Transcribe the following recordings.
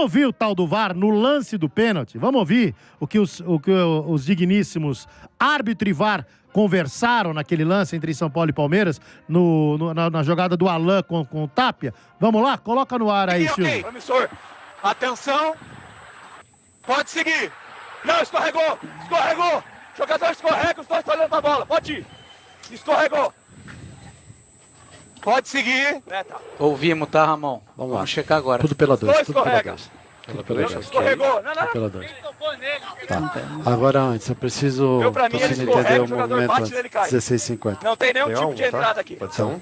ouvir o tal do VAR no lance do pênalti? Vamos ouvir o que os digníssimos árbitro e VAR conversaram naquele lance entre São Paulo e Palmeiras, na jogada do Alain com o Tapia? Vamos lá? Coloca no ar aí, Silvio. Promissor. Atenção. Pode seguir. Não, escorregou. Escorregou. Jogador escorrega, os dois estão olhando pra bola. Pode ir. Escorregou. Pode seguir. Ouvimos, tá, Ramon? Vamos checar agora. Tudo pela 2. Dois Tudo pela escorrega. 2. Tudo pela 2. Escorregou. Não. Tudo pela 2. Tá. Agora, antes, eu preciso Eu, pra mim, ele entender escorrega, o o jogador movimento bate antes. nele e cai. 16,50. Não tem nenhum tipo de entrada aqui. Pode ser um.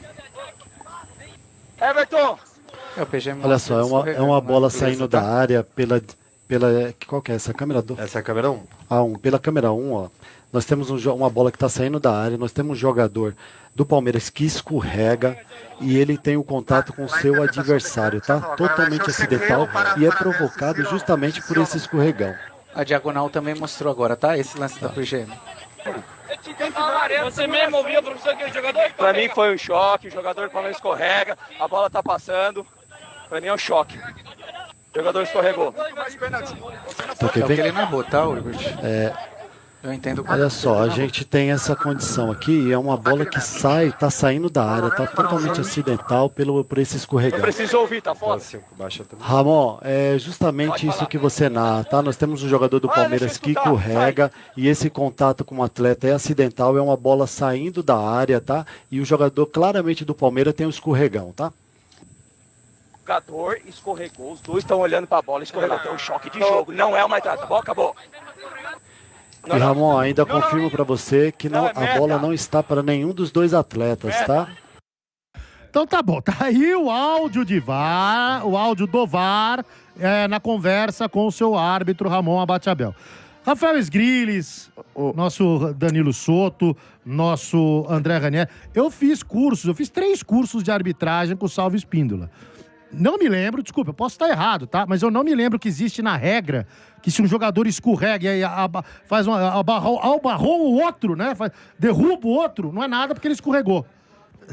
Everton. É o PG. Olha só, é uma bola saindo da área pela... Qual que é essa câmera? Essa é a câmera 1. A1. Pela câmera 1, ó. Nós temos uma bola que está saindo da área. Nós temos um jogador do Palmeiras que escorrega e ele tem o contato com o seu adversário, tá? Totalmente acidental e é provocado justamente por esse escorregão. A diagonal também mostrou agora, tá? Esse lance da PG. Você mesmo ouviu a profissão que o jogador? Pra mim foi um choque, o jogador quando escorrega, a bola tá passando. Pra mim é um choque. O jogador escorregou. Tá, É o que ele narrou, tá, Wilbert? Eu entendo. Olha só, a gente tem essa condição aqui, é uma bola que tá saindo da área, tá totalmente acidental por esse escorregão. Não precisa ouvir, tá foda? Ramon, é justamente isso que você narra, tá? Nós temos um jogador do Palmeiras que escorrega e esse contato com o atleta é acidental, é uma bola saindo da área, tá? E o jogador claramente do Palmeiras tem um escorregão, tá? O jogador escorregou, os dois estão olhando pra bola, escorregou. Tem um choque de jogo, não é uma entrada, tá bom? Acabou. E Ramon, ainda confirmo para você que a bola não está para nenhum dos dois atletas, tá? Então tá bom, tá aí o áudio de VAR, o áudio do VAR na conversa com o seu árbitro Ramon Abateabel. Rafael Sgrilles, nosso Danilo Soto, nosso André Ranieri. Eu fiz 3 cursos de arbitragem com o Salvo Espíndola. Não me lembro, desculpa, eu posso estar errado, tá? Mas eu não me lembro que existe na regra que se um jogador escorrega e aí abarrou o outro, né? Derruba o outro, não é nada porque ele escorregou.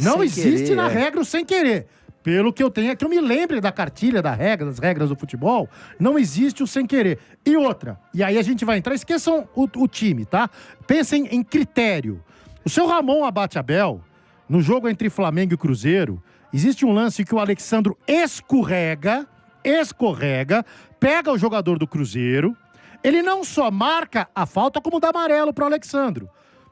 Não Sem existe querer, na regra o sem querer. Pelo que eu tenho é que eu me lembre da cartilha das regras do futebol, não existe o sem querer. E outra, e aí a gente vai entrar, esqueçam o time, tá? Pensem em critério. O seu Ramon Abateabel, no jogo entre Flamengo e Cruzeiro, existe um lance que o Alexandro escorrega, pega o jogador do Cruzeiro, ele não só marca a falta, como dá amarelo pro Alexandro.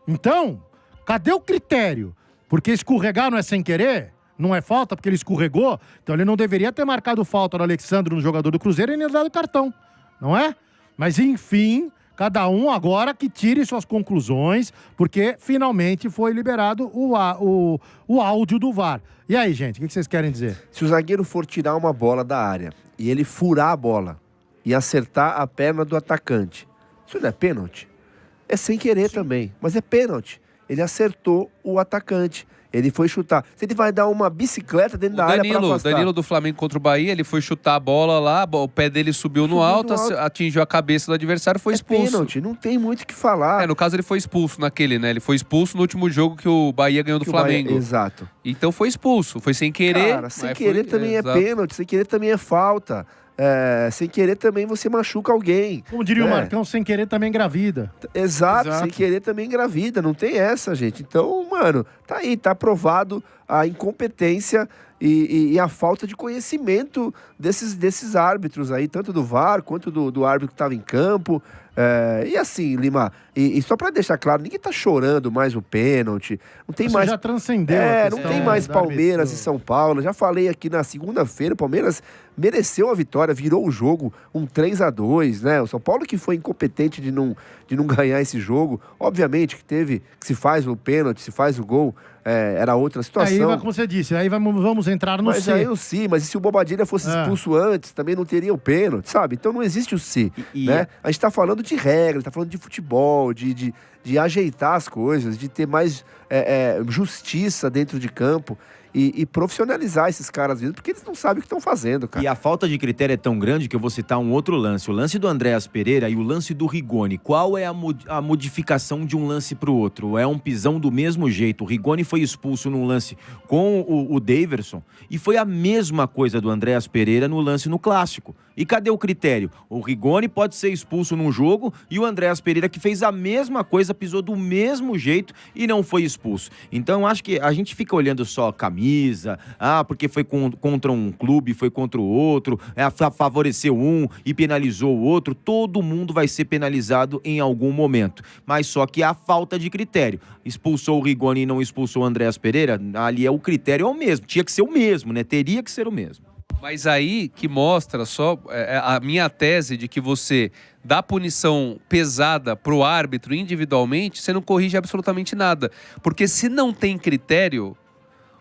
Então, cadê o critério? Porque escorregar não é sem querer? Não é falta porque ele escorregou? Então ele não deveria ter marcado falta no Alexandro, no jogador do Cruzeiro, e nem dado cartão, não é? Mas enfim, cada um agora que tire suas conclusões, porque finalmente foi liberado o áudio do VAR. E aí, gente, o que vocês querem dizer? Se o zagueiro for tirar uma bola da área e ele furar a bola e acertar a perna do atacante, isso não é pênalti? É sem querer também, mas é pênalti. Ele acertou o atacante. Ele foi chutar. Se ele vai dar uma bicicleta dentro da área para afastar. O Danilo do Flamengo contra o Bahia, ele foi chutar a bola lá, o pé dele subiu no alto, atingiu a cabeça do adversário e foi expulso. Pênalti, não tem muito o que falar. No caso ele foi expulso naquele, né? Ele foi expulso no último jogo que o Bahia ganhou do Flamengo. Exato. Então foi expulso, foi sem querer. Cara, sem querer também é pênalti, sem querer também é falta. Sem querer também você machuca alguém. Como diria o Marcão, sem querer também engravida. Exato, sem querer também engravida. Não tem essa, gente. Então, mano, tá aí, tá provado a incompetência e a falta de conhecimento desses árbitros aí, tanto do VAR quanto do árbitro que estava em campo. E assim, Lima, e só para deixar claro, ninguém tá chorando mais o pênalti. Não tem mais. Já transcendeu. Não tem mais Palmeiras e São Paulo. Já falei aqui na segunda-feira, o Palmeiras mereceu a vitória, virou o jogo um 3-2, né? O São Paulo que foi incompetente de não ganhar esse jogo. Obviamente que se faz o pênalti, se faz o gol, era outra situação. Aí, como você disse, aí vamos entrar no C. Mas aí o C, mas e se o Bobadilha fosse expulso antes, também não teria o pênalti, sabe? Então não existe o C, né? A gente tá falando de regra, tá falando de futebol, de ajeitar as coisas, de ter mais justiça dentro de campo. e profissionalizar esses caras mesmo, porque eles não sabem o que estão fazendo, cara. E a falta de critério é tão grande que eu vou citar um outro lance. O lance do Andréas Pereira e o lance do Rigoni. Qual é a modificação de um lance para o outro? É um pisão do mesmo jeito. O Rigoni foi expulso num lance com o Daverson e foi a mesma coisa do Andréas Pereira no lance no Clássico. E cadê o critério? O Rigoni pode ser expulso num jogo e o Andréas Pereira, que fez a mesma coisa, pisou do mesmo jeito e não foi expulso. Então, acho que a gente fica olhando só camisa, porque foi contra um clube, foi contra o outro, favoreceu um e penalizou o outro. Todo mundo vai ser penalizado em algum momento. Mas só que a falta de critério. Expulsou o Rigoni e não expulsou o Andréas Pereira, ali o critério é o mesmo. Tinha que ser o mesmo, né? Teria que ser o mesmo. Mas aí que mostra só a minha tese de que você dá punição pesada pro árbitro individualmente, você não corrige absolutamente nada. Porque se não tem critério,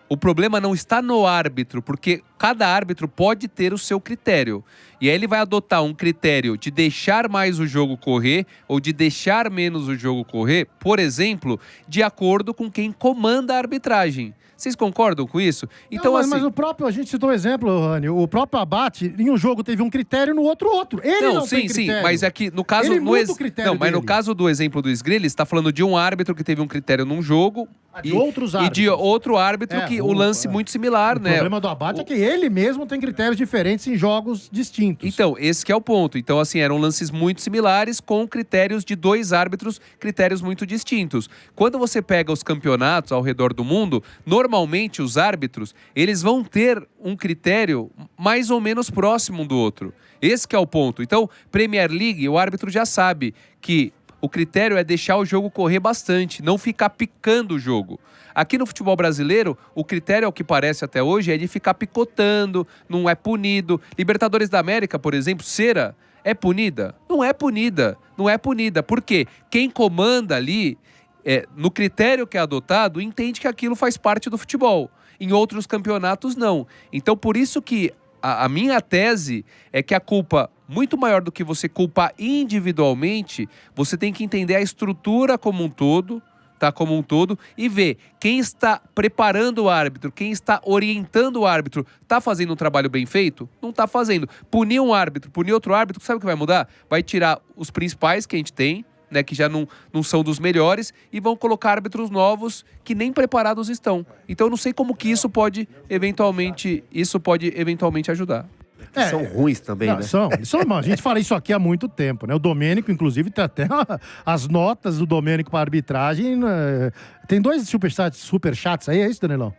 o problema não está no árbitro, porque cada árbitro pode ter o seu critério. E aí ele vai adotar um critério de deixar mais o jogo correr ou de deixar menos o jogo correr, por exemplo, de acordo com quem comanda a arbitragem. Vocês concordam com isso? Então, não, mas o próprio, a gente citou um exemplo, Rani, o próprio Abate, em um jogo teve um critério, no outro. Ele não tem critério. Sim, mas aqui, no caso... Ele muda o critério Não, mas dele. no caso do exemplo do Esgrelha, ele está falando de um árbitro que teve um critério num jogo de outros árbitros. E de outro árbitro que o lance muito similar, né? O problema do Abate é que ele mesmo tem critérios diferentes em jogos distintos. Então, esse que é o ponto. Então, assim, eram lances muito similares com critérios de dois árbitros, critérios muito distintos. Quando você pega os campeonatos ao redor do mundo, normalmente os árbitros, eles vão ter um critério mais ou menos próximo um do outro. Esse que é o ponto. Então, Premier League, o árbitro já sabe que o critério é deixar o jogo correr bastante, não ficar picando o jogo. Aqui no futebol brasileiro, o critério, ao que parece até hoje, é de ficar picotando, não é punido. Libertadores da América, por exemplo, Cera, é punida? Não é punida. Não é punida. Por quê? Quem comanda ali, no critério que é adotado, entende que aquilo faz parte do futebol. Em outros campeonatos, não. Então, por isso que a minha tese é que a culpa, muito maior do que você culpar individualmente, você tem que entender a estrutura como um todo, tá? Como um todo, e ver quem está preparando o árbitro, quem está orientando o árbitro, tá fazendo um trabalho bem feito? Não tá fazendo. Punir um árbitro, punir outro árbitro, sabe o que vai mudar? Vai tirar os principais que a gente tem, né, que já não são dos melhores, e vão colocar árbitros novos que nem preparados estão. Então eu não sei como que isso pode eventualmente ajudar. São ruins também, né? São, a gente fala isso aqui há muito tempo, né? O Domênico, inclusive, tem até as notas do Domênico para arbitragem. Né? Tem 2 superchats aí, é isso, Danilão?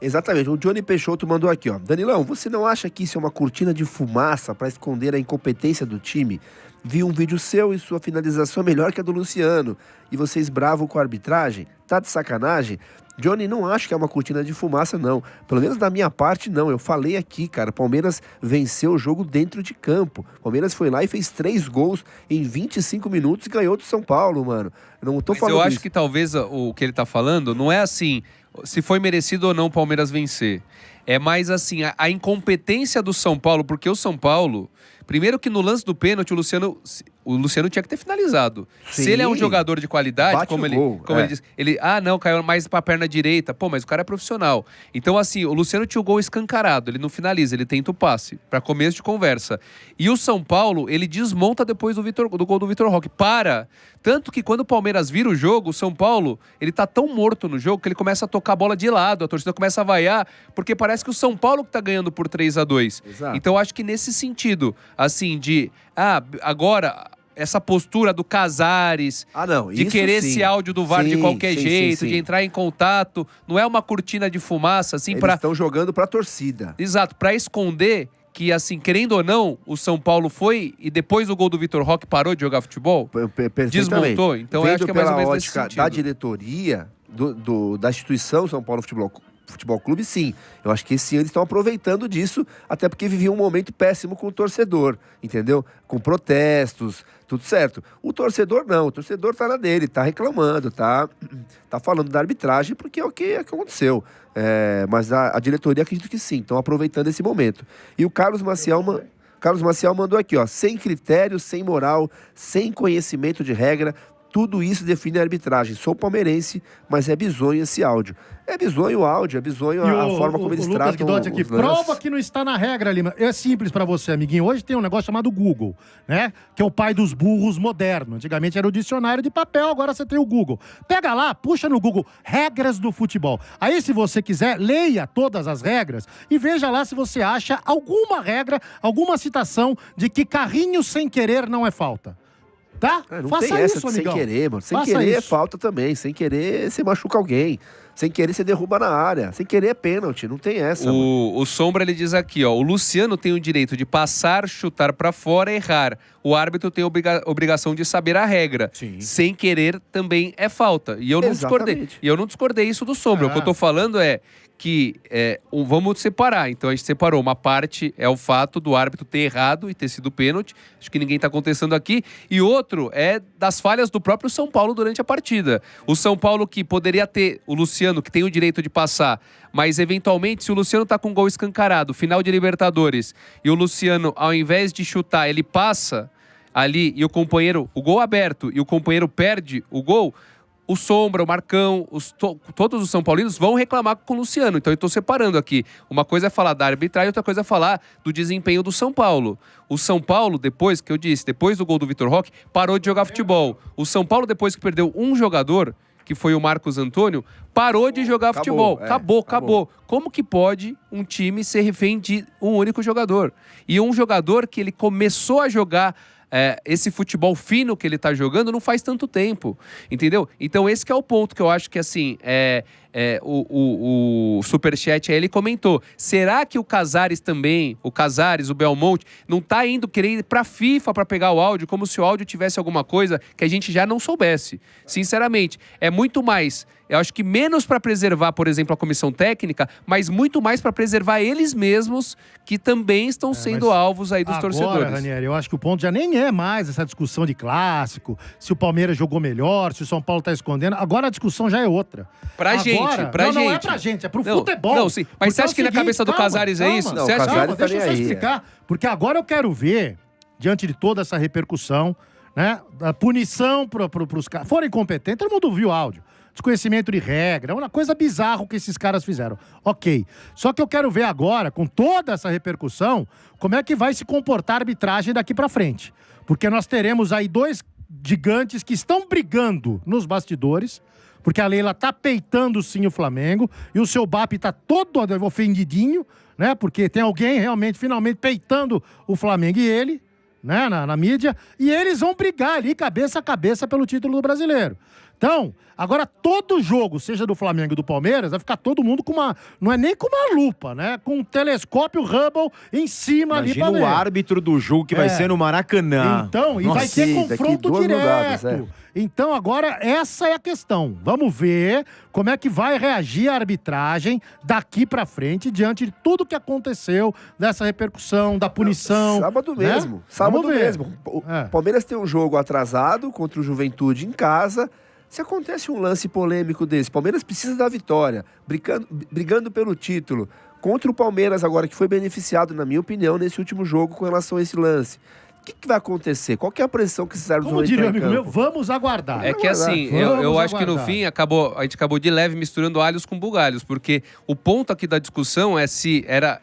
Exatamente, o Johnny Peixoto mandou aqui, ó. Danilão, você não acha que isso é uma cortina de fumaça para esconder a incompetência do time? Vi um vídeo seu e sua finalização é melhor que a do Luciano. E vocês bravos com a arbitragem? Tá de sacanagem? Johnny, não acho que é uma cortina de fumaça, não. Pelo menos da minha parte, não. Eu falei aqui, cara, Palmeiras venceu o jogo dentro de campo. Palmeiras foi lá e fez 3 gols em 25 minutos e ganhou do São Paulo, mano. Eu não tô falando eu acho isso. que talvez o que ele tá falando não é assim, se foi merecido ou não o Palmeiras vencer. É mais assim, a incompetência do São Paulo, porque o São Paulo... Primeiro que no lance do pênalti, o Luciano tinha que ter finalizado. Sim, se ele é um jogador de qualidade, como ele diz, não, caiu mais pra perna direita. Pô, mas o cara é profissional. Então, assim, o Luciano tinha o gol escancarado, ele não finaliza, ele tenta o passe, pra começo de conversa. E o São Paulo, ele desmonta depois do gol do Vitor Roque. Tanto que quando o Palmeiras vira o jogo, o São Paulo, ele tá tão morto no jogo que ele começa a tocar a bola de lado, a torcida começa a vaiar, porque parece que o São Paulo que tá ganhando por 3-2. Exato. Então, eu acho que nesse sentido, assim, agora, essa postura do Casares, de querer esse áudio do VAR de qualquer jeito, de entrar em contato, não é uma cortina de fumaça, assim, Eles estão jogando pra torcida. Exato, pra esconder que, assim, querendo ou não, o São Paulo foi e depois do gol do Vitor Roque parou de jogar futebol, desmontou. Então, eu acho que é mais ou menos nesse sentido. Da diretoria, da instituição São Paulo Futebol Clube, sim. Eu acho que esse ano eles estão aproveitando disso, até porque viviam um momento péssimo com o torcedor, entendeu? Com protestos, tudo certo. O torcedor não, o torcedor tá na dele, tá reclamando, tá falando da arbitragem, porque é o que aconteceu. Mas a diretoria acredito que sim, estão aproveitando esse momento. E o Carlos Maciel mandou aqui, ó, sem critério, sem moral, sem conhecimento de regra, Tudo isso define a arbitragem. Sou palmeirense, mas é bizonho esse áudio. É bizonho o áudio, é bizonho a forma como eles Lucas tratam Guidotti aqui, os lances. prova que não está na regra, Lima. É simples pra você, amiguinho. Hoje tem um negócio chamado Google, né? Que é o pai dos burros moderno. Antigamente era o dicionário de papel, agora você tem o Google. Pega lá, puxa no Google, regras do futebol. Aí, se você quiser, leia todas as regras e veja lá se você acha alguma regra, alguma citação de que carrinho sem querer não é falta. Tá? Não Faça tem essa isso, de sem amigão. querer, mano. Sem Faça querer é isso. falta também. Sem querer, você machuca alguém. Sem querer, você derruba na área. Sem querer é pênalti. Não tem essa, mano. O Sombra, ele diz aqui, ó, o Luciano tem o direito de passar, chutar pra fora e errar. O árbitro tem a obrigação de saber a regra. Sim. Sem querer também é falta. E eu não discordei. Exatamente. E eu não discordei isso do Sombra. O que eu tô falando é que vamos separar. Então a gente separou. Uma parte é o fato do árbitro ter errado e ter sido pênalti. Acho que ninguém tá contestando aqui. E outro é das falhas do próprio São Paulo durante a partida. O São Paulo que poderia ter o Luciano, que tem o direito de passar, mas eventualmente, se o Luciano tá com um gol escancarado, final de Libertadores, e o Luciano, ao invés de chutar, ele passa ali e o companheiro, o gol aberto, e o companheiro perde o gol, o Sombra, o Marcão, todos os São Paulinos vão reclamar com o Luciano. Então eu estou separando aqui. Uma coisa é falar da arbitragem, outra coisa é falar do desempenho do São Paulo. O São Paulo, depois que eu disse, depois do gol do Vitor Roque, parou de jogar futebol. O São Paulo, depois que perdeu um jogador, que foi o Marcos Antônio, parou de jogar futebol. Acabou. Como que pode um time ser refém de um único jogador? E um jogador que ele começou a jogar esse futebol fino que ele tá jogando não faz tanto tempo, entendeu? Então esse que é o ponto que eu acho que, assim, o Superchat aí, ele comentou, será que o Casares também, o Belmonte, não tá indo querer ir pra FIFA pra pegar o áudio, como se o áudio tivesse alguma coisa que a gente já não soubesse? Sinceramente, é muito mais, eu acho que menos pra preservar, por exemplo, a comissão técnica, mas muito mais pra preservar eles mesmos, que também estão sendo alvos aí dos torcedores. Agora, Ranieri, eu acho que o ponto já nem é mais essa discussão de clássico, se o Palmeiras jogou melhor, se o São Paulo tá escondendo. Agora a discussão já é outra. Pra gente. Não é pra gente, é pro futebol. Não, sim. Mas você acha que na cabeça do Casares é isso? Não, Você acha o Casares tá Deixa eu nem só aí, explicar, porque agora eu quero ver, diante de toda essa repercussão, né, a punição pros caras. Foram incompetentes, todo mundo viu o áudio. Desconhecimento de regra, é uma coisa bizarra o que esses caras fizeram. Ok. Só que eu quero ver agora, com toda essa repercussão, como é que vai se comportar a arbitragem daqui pra frente. Porque nós teremos aí dois gigantes que estão brigando nos bastidores, porque a Leila tá peitando sim o Flamengo, e o seu BAP tá todo ofendidinho, né? Porque tem alguém realmente, finalmente, peitando o Flamengo e ele, né? Na mídia, e eles vão brigar ali, cabeça a cabeça, pelo título do Brasileiro. Então, agora todo jogo, seja do Flamengo ou do Palmeiras, vai ficar todo mundo com uma... Não é nem com uma lupa, né? Com um telescópio Hubble em cima ali pra Imagina ver. o árbitro do jogo que vai ser no Maracanã. Então, e vai ter Sim, daqui confronto 2 direto. rodadas, Então, agora, essa é a questão. Vamos ver como é que vai reagir a arbitragem daqui pra frente, diante de tudo que aconteceu, dessa repercussão, da punição. Sábado né? mesmo. Sábado Vamos ver. mesmo. O É. Palmeiras tem um jogo atrasado contra o Juventude em casa. Se acontece um lance polêmico desse, Palmeiras precisa da vitória, brigando pelo título. Contra o Palmeiras agora, que foi beneficiado, na minha opinião, nesse último jogo com relação a esse lance. O que vai acontecer? Qual que é a pressão que esses árbitros Como vão diria o entrar em amigo meu, campo? vamos aguardar. É que assim, eu Vamos acho que no aguardar. fim a gente acabou de leve misturando alhos com bugalhos, porque o ponto aqui da discussão é se era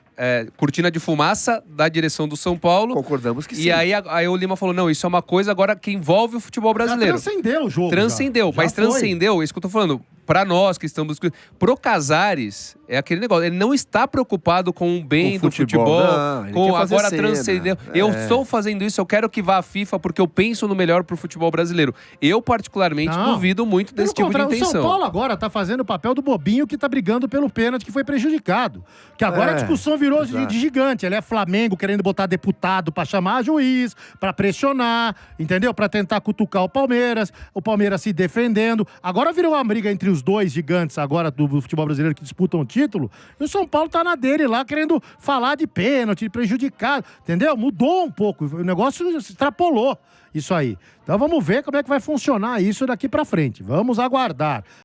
cortina de fumaça da direção do São Paulo. Concordamos que sim. E aí o Lima falou, não, isso é uma coisa agora que envolve o futebol brasileiro. Já transcendeu o jogo. Transcendeu, já. mas Já foi. transcendeu, isso que eu tô falando. Pra nós que estamos... Pro Casares, é aquele negócio, ele não está preocupado com o bem Com do futebol, não, ele com quer fazer agora cena. transcendeu. Eu estou fazendo isso, eu quero que vá à FIFA porque eu penso no melhor pro futebol brasileiro. Eu, particularmente, Não. duvido muito desse tipo de Pelo contrário, o intenção. São Paulo agora tá fazendo o papel do bobinho que tá brigando pelo pênalti que foi prejudicado. Que agora a discussão virou de gigante. Ele é Flamengo querendo botar deputado pra chamar juiz, pra pressionar, entendeu? Pra tentar cutucar o Palmeiras se defendendo. Agora virou uma briga entre os dois gigantes agora do futebol brasileiro que disputam o título. E o São Paulo tá na dele lá querendo falar de pênalti, de prejudicado, entendeu? Mudou um pouco. O negócio se extrapolou. Isso aí. Então vamos ver como é que vai funcionar isso daqui pra frente. Vamos aguardar.